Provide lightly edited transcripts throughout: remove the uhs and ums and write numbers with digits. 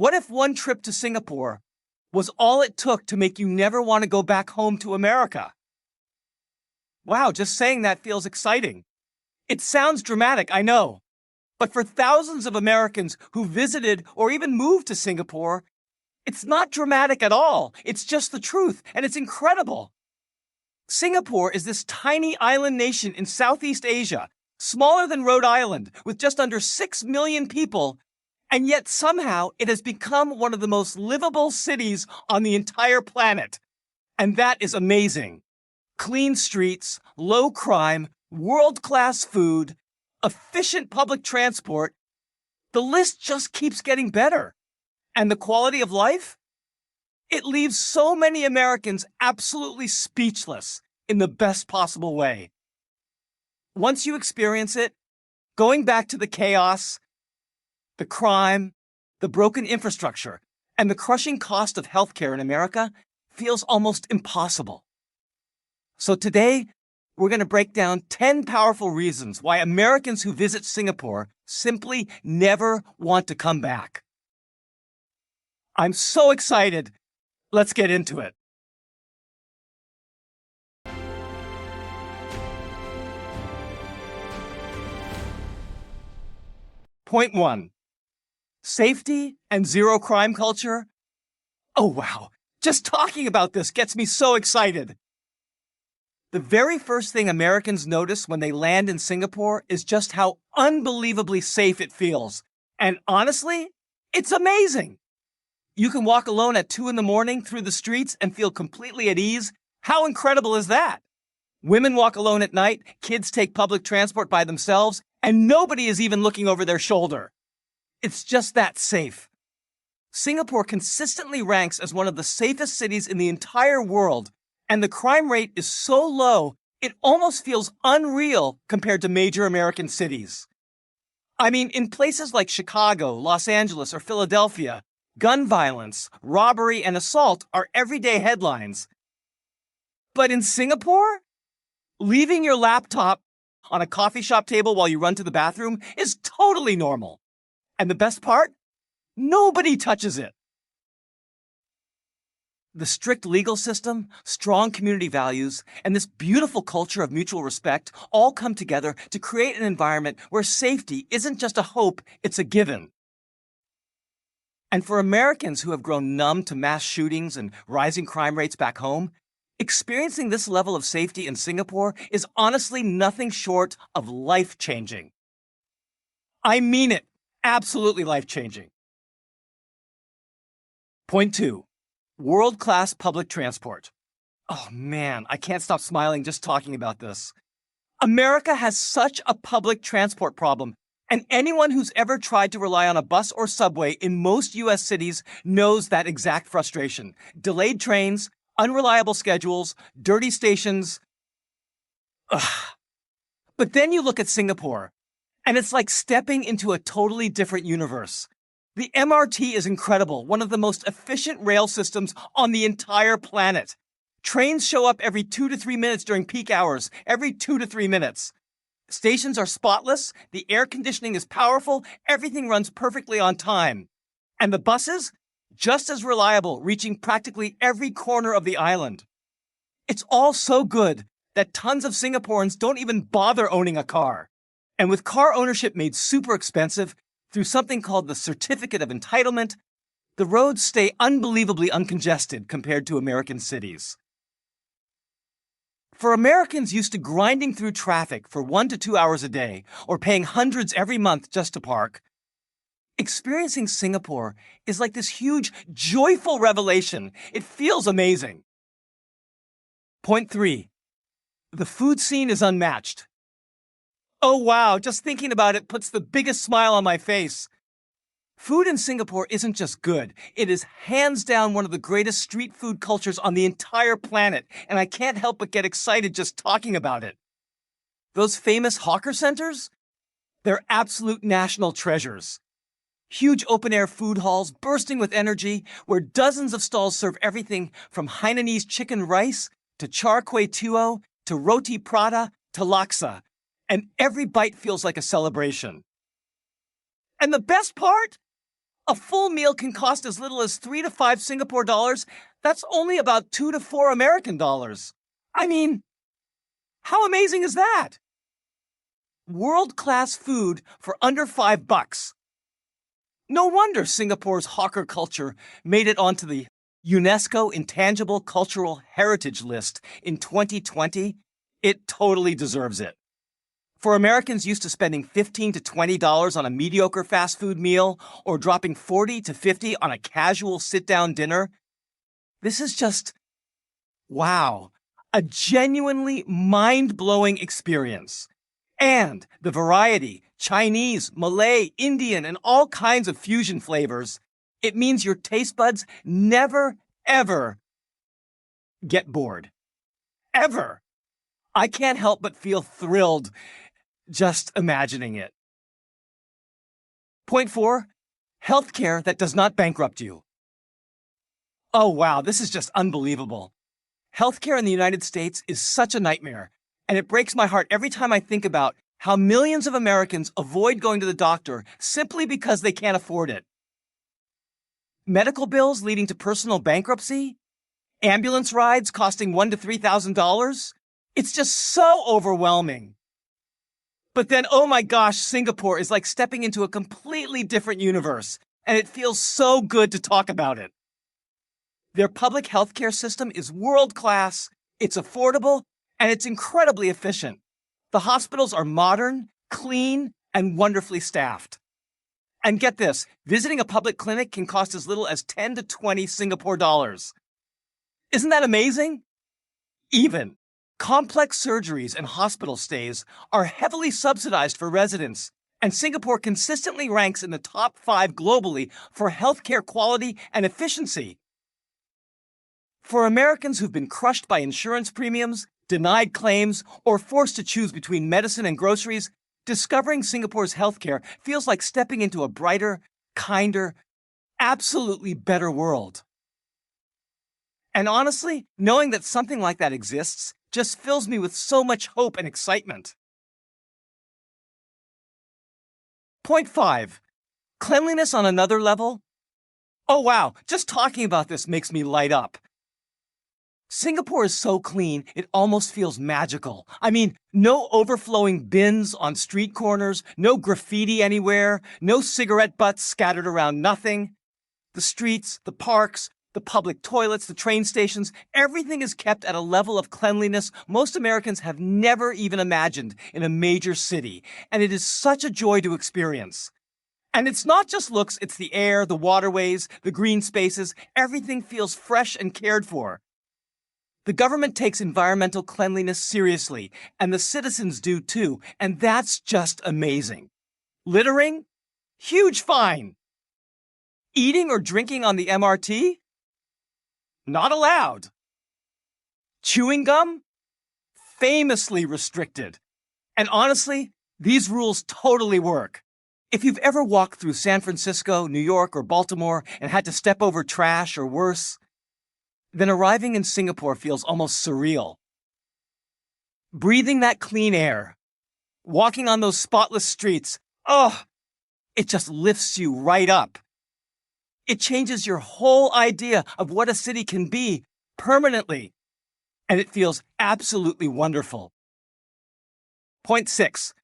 What if one trip to Singapore was all it took to make you never want to go back home to America? Wow, just saying that feels exciting. It sounds dramatic, I know. But for thousands of Americans who visited or even moved to Singapore, it's not dramatic at all. It's just the truth, and it's incredible. Singapore is this tiny island nation in Southeast Asia, smaller than Rhode Island, with just under 6 million people, and yet somehow it has become one of the most livable cities on the entire planet. And that is amazing. Clean streets, low crime, world-class food, efficient public transport. The list just keeps getting better. And the quality of life? It leaves so many Americans absolutely speechless in the best possible way. Once you experience it, going back to the chaos, the crime, the broken infrastructure, and the crushing cost of healthcare in America feels almost impossible. So today, we're going to break down 10 powerful reasons why Americans who visit Singapore simply never want to come back. I'm so excited. Let's get into it. Point 1. Safety and zero crime culture? Oh wow, just talking about this gets me so excited. The very first thing Americans notice when they land in Singapore is just how unbelievably safe it feels. And honestly, it's amazing. You can walk alone at 2 in the morning through the streets and feel completely at ease. How incredible is that? Women walk alone at night, kids take public transport by themselves, and nobody is even looking over their shoulder. It's just that safe. Singapore consistently ranks as one of the safest cities in the entire world, and the crime rate is so low, it almost feels unreal compared to major American cities. I mean, in places like Chicago, Los Angeles, or Philadelphia, gun violence, robbery, and assault are everyday headlines. But in Singapore, leaving your laptop on a coffee shop table while you run to the bathroom is totally normal. And the best part? Nobody touches it. The strict legal system, strong community values, and this beautiful culture of mutual respect all come together to create an environment where safety isn't just a hope, it's a given. And for Americans who have grown numb to mass shootings and rising crime rates back home, experiencing this level of safety in Singapore is honestly nothing short of life-changing. I mean it, absolutely life-changing. Point 2. World-class public transport. Oh man, I can't stop smiling just talking about this. America has such a public transport problem, and anyone who's ever tried to rely on a bus or subway in most US cities knows that exact frustration. Delayed trains, unreliable schedules, dirty stations. Ugh. But then you look at Singapore, and it's like stepping into a totally different universe. The MRT is incredible, one of the most efficient rail systems on the entire planet. Trains show up every 2 to 3 minutes during peak hours, every 2 to 3 minutes. Stations are spotless, the air conditioning is powerful, everything runs perfectly on time. And the buses? Just as reliable, reaching practically every corner of the island. It's all so good that tons of Singaporeans don't even bother owning a car. And with car ownership made super expensive, through something called the Certificate of Entitlement, the roads stay unbelievably uncongested compared to American cities. For Americans used to grinding through traffic for 1 to 2 hours a day, or paying hundreds every month just to park, experiencing Singapore is like this huge, joyful revelation. It feels amazing. Point 3. The food scene is unmatched. Oh wow, just thinking about it puts the biggest smile on my face. Food in Singapore isn't just good, it is hands down one of the greatest street food cultures on the entire planet, and I can't help but get excited just talking about it. Those famous hawker centers? They're absolute national treasures. Huge open-air food halls bursting with energy, where dozens of stalls serve everything from Hainanese chicken rice, to char kway teow, to roti prata, to laksa. And every bite feels like a celebration. And the best part? A full meal can cost as little as 3 to 5 Singapore dollars. That's only about 2 to 4 American dollars. I mean, how amazing is that? World-class food for under $5. No wonder Singapore's hawker culture made it onto the UNESCO Intangible Cultural Heritage List in 2020. It totally deserves it. For Americans used to spending $15 to $20 on a mediocre fast food meal or dropping $40 to $50 on a casual sit-down dinner, this is just, wow, a genuinely mind-blowing experience. And the variety, Chinese, Malay, Indian, and all kinds of fusion flavors, it means your taste buds never, ever get bored. Ever. I can't help but feel thrilled just imagining it. Point 4, healthcare that does not bankrupt you. Oh wow, this is just unbelievable. Healthcare in the United States is such a nightmare, and it breaks my heart every time I think about how millions of Americans avoid going to the doctor simply because they can't afford it. Medical bills leading to personal bankruptcy? Ambulance rides costing $1,000 to $3,000? It's just so overwhelming. But then, oh my gosh, Singapore is like stepping into a completely different universe, and it feels so good to talk about it. Their public healthcare system is world-class, it's affordable, and it's incredibly efficient. The hospitals are modern, clean, and wonderfully staffed. And get this, visiting a public clinic can cost as little as 10 to 20 Singapore dollars. Isn't that amazing? Even complex surgeries and hospital stays are heavily subsidized for residents, and Singapore consistently ranks in the top 5 globally for healthcare quality and efficiency. For Americans who've been crushed by insurance premiums, denied claims, or forced to choose between medicine and groceries, discovering Singapore's healthcare feels like stepping into a brighter, kinder, absolutely better world. And honestly, knowing that something like that exists just fills me with so much hope and excitement. Point 5, cleanliness on another level. Oh wow, just talking about this makes me light up. Singapore is so clean, it almost feels magical. I mean, no overflowing bins on street corners, no graffiti anywhere, no cigarette butts scattered around nothing. The streets, the parks, the public toilets, the train stations, everything is kept at a level of cleanliness most Americans have never even imagined in a major city, and it is such a joy to experience. And it's not just looks, it's the air, the waterways, the green spaces, everything feels fresh and cared for. The government takes environmental cleanliness seriously, and the citizens do too, and that's just amazing. Littering? Huge fine. Eating or drinking on the MRT? Not allowed. Chewing gum? Famously restricted. And honestly, these rules totally work. If you've ever walked through San Francisco, New York, or Baltimore and had to step over trash or worse, then arriving in Singapore feels almost surreal. Breathing that clean air, walking on those spotless streets, oh, it just lifts you right up. It changes your whole idea of what a city can be permanently, and it feels absolutely wonderful. Point 6,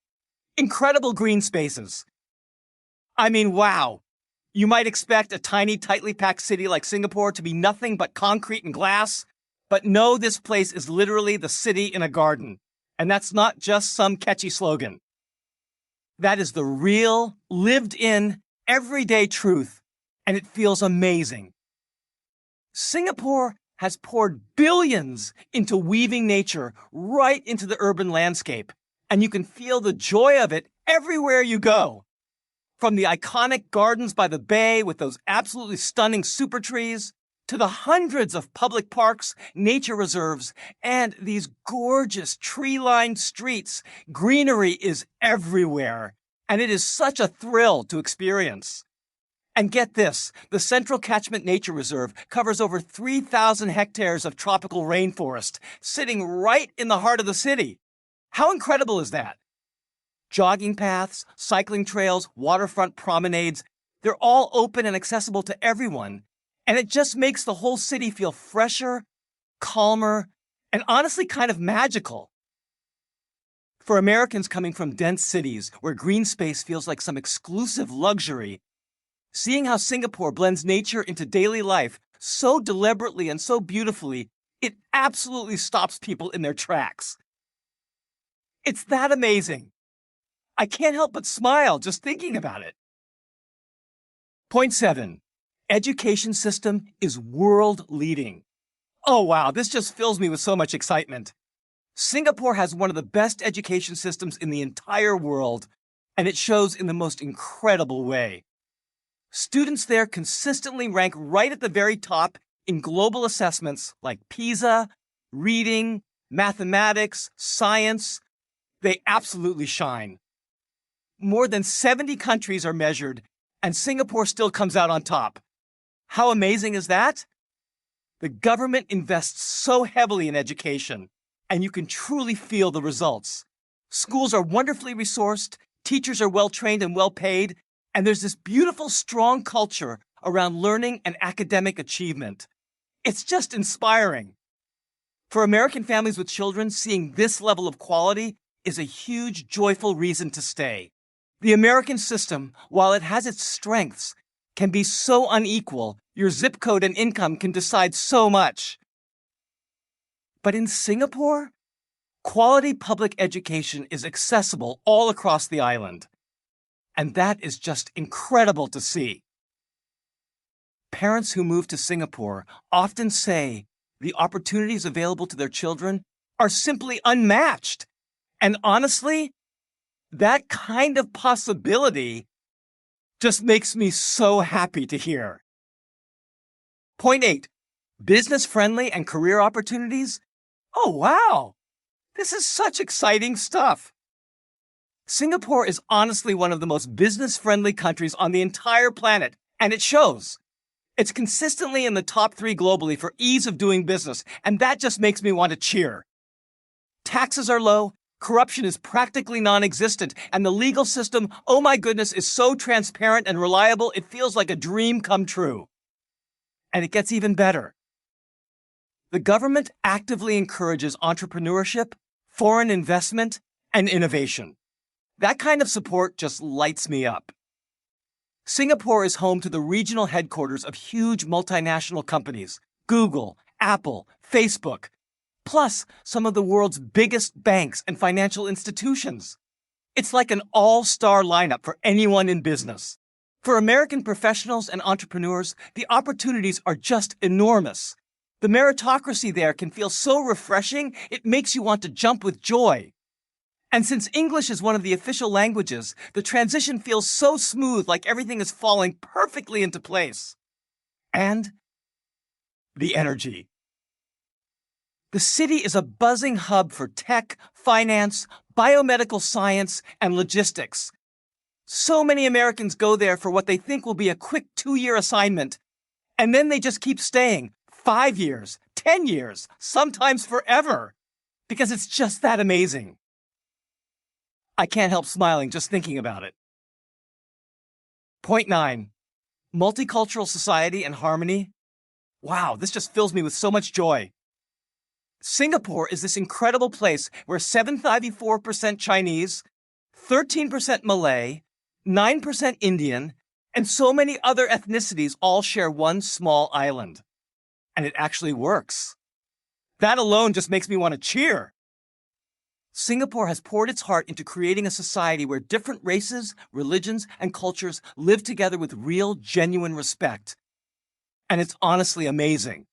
incredible green spaces. I mean, wow. You might expect a tiny, tightly packed city like Singapore to be nothing but concrete and glass, but no, this place is literally the city in a garden. And that's not just some catchy slogan. That is the real, lived-in, everyday truth, and it feels amazing. Singapore has poured billions into weaving nature right into the urban landscape, and you can feel the joy of it everywhere you go. From the iconic gardens by the bay with those absolutely stunning super trees, to the hundreds of public parks, nature reserves, and these gorgeous tree-lined streets, greenery is everywhere, and it is such a thrill to experience. And get this, the Central Catchment Nature Reserve covers over 3,000 hectares of tropical rainforest, sitting right in the heart of the city. How incredible is that? Jogging paths, cycling trails, waterfront promenades, They're all open and accessible to everyone, and it just makes the whole city feel fresher, calmer, and honestly kind of magical. For Americans coming from dense cities where green space feels like some exclusive luxury, seeing how Singapore blends nature into daily life so deliberately and so beautifully, it absolutely stops people in their tracks. It's that amazing. I can't help but smile just thinking about it. Point 7. Education system is world-leading. Oh wow, this just fills me with so much excitement. Singapore has one of the best education systems in the entire world, and it shows in the most incredible way. Students there consistently rank right at the very top in global assessments like PISA, reading, mathematics, science. They absolutely shine. More than 70 countries are measured, and Singapore still comes out on top. How amazing is that? The government invests so heavily in education, and you can truly feel the results. Schools are wonderfully resourced, teachers are well-trained and well-paid, and there's this beautiful, strong culture around learning and academic achievement. It's just inspiring. For American families with children, seeing this level of quality is a huge, joyful reason to stay. The American system, while it has its strengths, can be so unequal, your zip code and income can decide so much. But in Singapore, quality public education is accessible all across the island. And that is just incredible to see. Parents who move to Singapore often say the opportunities available to their children are simply unmatched. And honestly, that kind of possibility just makes me so happy to hear. Point 8, business-friendly and career opportunities? Oh, wow! This is such exciting stuff. Singapore is honestly one of the most business-friendly countries on the entire planet, and it shows. It's consistently in the top 3 globally for ease of doing business, and that just makes me want to cheer. Taxes are low, corruption is practically non-existent, and the legal system, oh my goodness, is so transparent and reliable, it feels like a dream come true. And it gets even better. The government actively encourages entrepreneurship, foreign investment, and innovation. That kind of support just lights me up. Singapore is home to the regional headquarters of huge multinational companies, Google, Apple, Facebook, plus some of the world's biggest banks and financial institutions. It's like an all-star lineup for anyone in business. For American professionals and entrepreneurs, the opportunities are just enormous. The meritocracy there can feel so refreshing, it makes you want to jump with joy. And since English is one of the official languages, the transition feels so smooth, like everything is falling perfectly into place. And the energy. The city is a buzzing hub for tech, finance, biomedical science, and logistics. So many Americans go there for what they think will be a quick 2-year assignment, and then they just keep staying 5 years, 10 years, sometimes forever, because it's just that amazing. I can't help smiling just thinking about it. Point 9. Multicultural society and harmony. Wow, this just fills me with so much joy. Singapore is this incredible place where 734% Chinese, 13% Malay, 9% Indian, and so many other ethnicities all share one small island. And it actually works. That alone just makes me want to cheer. Singapore has poured its heart into creating a society where different races, religions, and cultures live together with real, genuine respect. And it's honestly amazing.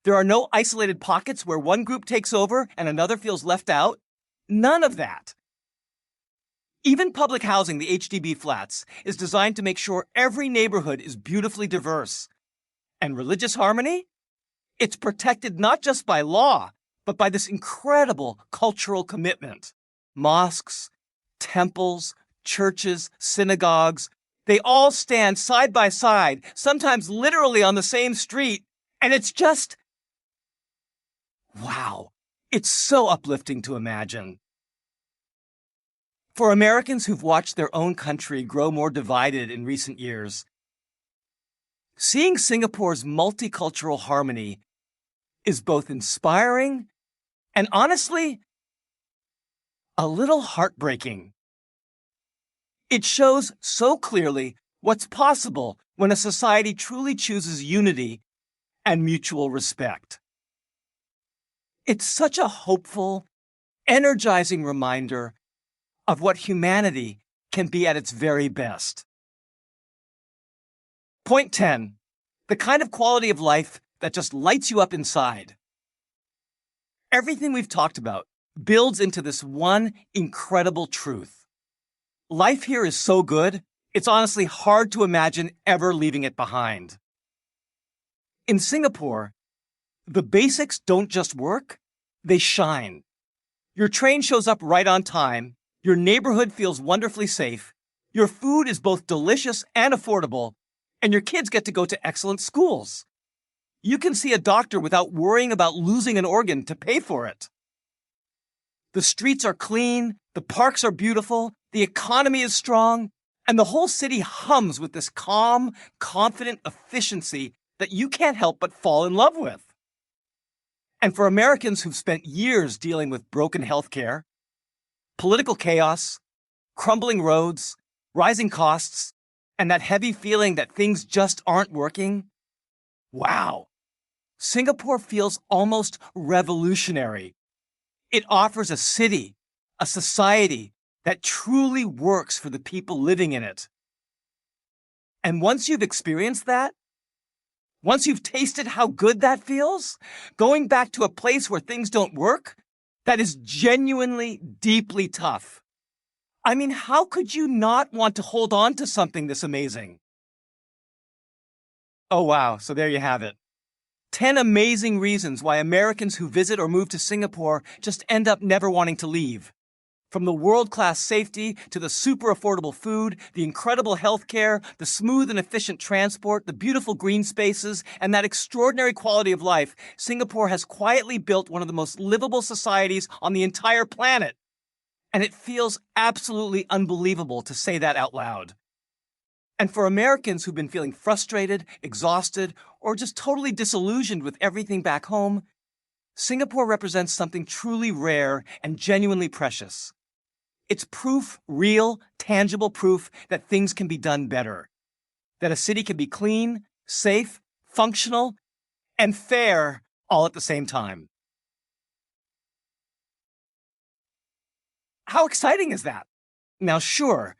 There are no isolated pockets where one group takes over and another feels left out. None of that. Even public housing, the HDB flats, is designed to make sure every neighborhood is beautifully diverse. And religious harmony? It's protected not just by law, but by this incredible cultural commitment. Mosques, temples, churches, synagogues, they all stand side by side, sometimes literally on the same street, and it's just, wow, it's so uplifting to imagine. For Americans who've watched their own country grow more divided in recent years, seeing Singapore's multicultural harmony is both inspiring and honestly, a little heartbreaking. It shows so clearly what's possible when a society truly chooses unity and mutual respect. It's such a hopeful, energizing reminder of what humanity can be at its very best. Point 10, the kind of quality of life that just lights you up inside. Everything we've talked about builds into this one incredible truth. Life here is so good, it's honestly hard to imagine ever leaving it behind. In Singapore, the basics don't just work, they shine. Your train shows up right on time, your neighborhood feels wonderfully safe, your food is both delicious and affordable, and your kids get to go to excellent schools. You can see a doctor without worrying about losing an organ to pay for it. The streets are clean, the parks are beautiful, the economy is strong, and the whole city hums with this calm, confident efficiency that you can't help but fall in love with. And for Americans who've spent years dealing with broken healthcare, political chaos, crumbling roads, rising costs, and that heavy feeling that things just aren't working, wow, Singapore feels almost revolutionary. It offers a city, a society that truly works for the people living in it. And once you've experienced that, once you've tasted how good that feels, going back to a place where things don't work, that is genuinely deeply tough. I mean, how could you not want to hold on to something this amazing? Oh wow, so there you have it. 10 amazing reasons why Americans who visit or move to Singapore just end up never wanting to leave. From the world-class safety to the super affordable food, the incredible healthcare, the smooth and efficient transport, the beautiful green spaces, and that extraordinary quality of life, Singapore has quietly built one of the most livable societies on the entire planet. And it feels absolutely unbelievable to say that out loud. And for Americans who've been feeling frustrated, exhausted, or just totally disillusioned with everything back home, Singapore represents something truly rare and genuinely precious. It's proof, real, tangible proof that things can be done better. That a city can be clean, safe, functional, and fair all at the same time. How exciting is that? Now, sure,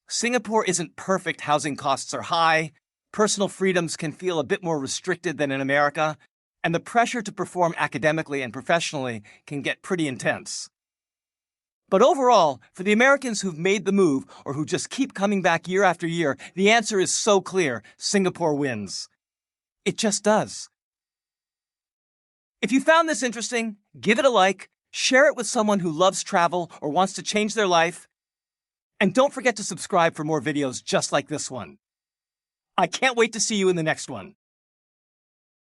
Singapore isn't perfect. Housing costs are high, personal freedoms can feel a bit more restricted than in America, and the pressure to perform academically and professionally can get pretty intense. But overall, for the Americans who've made the move or who just keep coming back year after year, the answer is so clear: Singapore wins. It just does. If you found this interesting, give it a like, share it with someone who loves travel or wants to change their life, and don't forget to subscribe for more videos just like this one. I can't wait to see you in the next one.